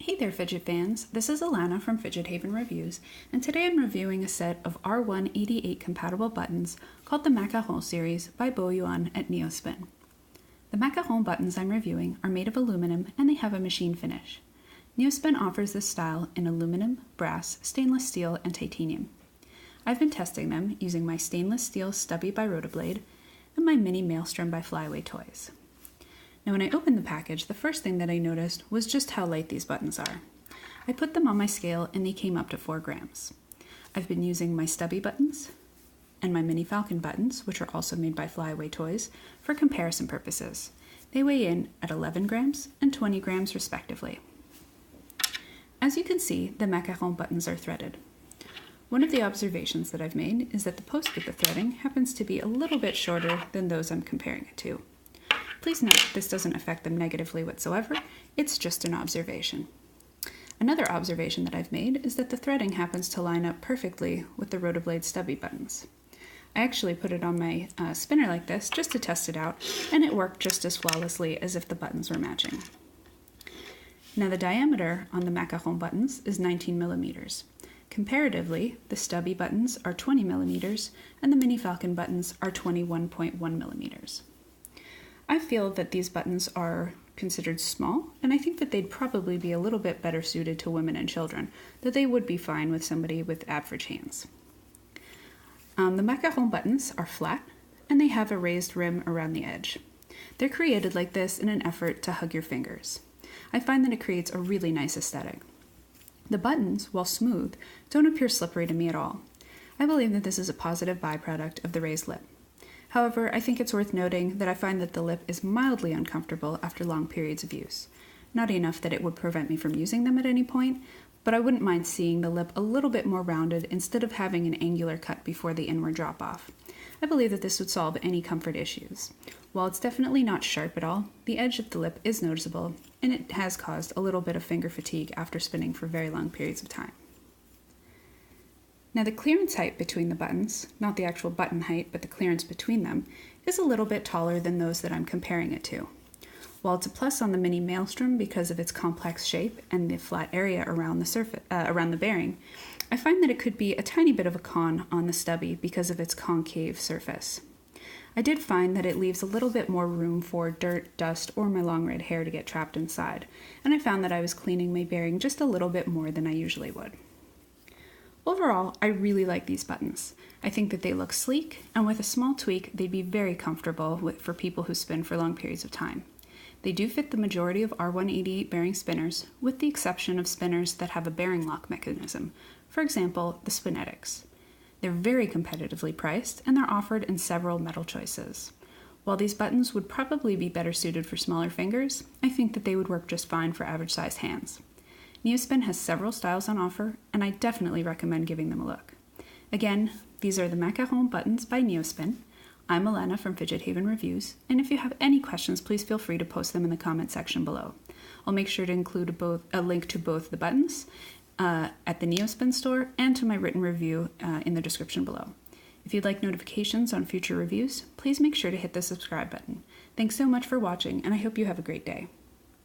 Hey there Fidget fans, this is Alana from FidgetHaven Reviews, and today I'm reviewing a set of R188 compatible buttons called the Macaron series by Boyuan at Neospin. The Macaron buttons I'm reviewing are made of aluminum and they have a machine finish. Neospin offers this style in aluminum, brass, stainless steel, and titanium. I've been testing them using my stainless steel stubby by Rotoblade and my mini Maelstrom by Flyaway Toys. Now when I opened the package, the first thing that I noticed was just how light these buttons are. I put them on my scale and they came up to 4 grams. I've been using my stubby buttons and my mini Falcon buttons, which are also made by Flyaway Toys, for comparison purposes. They weigh in at 11 grams and 20 grams respectively. As you can see, the Macaron buttons are threaded. One of the observations that I've made is that the post with the threading happens to be a little bit shorter than those I'm comparing it to. Please note this doesn't affect them negatively whatsoever, it's just an observation. Another observation that I've made is that the threading happens to line up perfectly with the Rotoblade stubby buttons. I actually put it on my spinner like this just to test it out, and it worked just as flawlessly as if the buttons were matching. Now the diameter on the Macaron buttons is 19 millimeters. Comparatively, the stubby buttons are 20 millimeters and the mini Falcon buttons are 21.1 millimeters. I feel that these buttons are considered small, and I think that they'd probably be a little bit better suited to women and children, though they would be fine with somebody with average hands. The Macaron buttons are flat, and they have a raised rim around the edge. They're created like this in an effort to hug your fingers. I find that it creates a really nice aesthetic. The buttons, while smooth, don't appear slippery to me at all. I believe that this is a positive byproduct of the raised lip. However, I think it's worth noting that I find that the lip is mildly uncomfortable after long periods of use. Not enough that it would prevent me from using them at any point, but I wouldn't mind seeing the lip a little bit more rounded instead of having an angular cut before the inward drop off. I believe that this would solve any comfort issues. While it's definitely not sharp at all, the edge of the lip is noticeable, and it has caused a little bit of finger fatigue after spinning for very long periods of time. Now the clearance height between the buttons, not the actual button height, but the clearance between them, is a little bit taller than those that I'm comparing it to. While it's a plus on the mini Maelstrom because of its complex shape and the flat area around the bearing, I find that it could be a tiny bit of a con on the stubby because of its concave surface. I did find that it leaves a little bit more room for dirt, dust, or my long red hair to get trapped inside, and I found that I was cleaning my bearing just a little bit more than I usually would. Overall, I really like these buttons. I think that they look sleek, and with a small tweak, they'd be very comfortable for people who spin for long periods of time. They do fit the majority of R188 bearing spinners, with the exception of spinners that have a bearing lock mechanism, for example, the Spinetics. They're very competitively priced, and they're offered in several metal choices. While these buttons would probably be better suited for smaller fingers, I think that they would work just fine for average-sized hands. Neospin has several styles on offer, and I definitely recommend giving them a look. Again, these are the Macaron buttons by Neospin. I'm Alana from FidgetHaven Reviews, and if you have any questions, please feel free to post them in the comment section below. I'll make sure to include a link to both the buttons at the Neospin store and to my written review in the description below. If you'd like notifications on future reviews, please make sure to hit the subscribe button. Thanks so much for watching, and I hope you have a great day.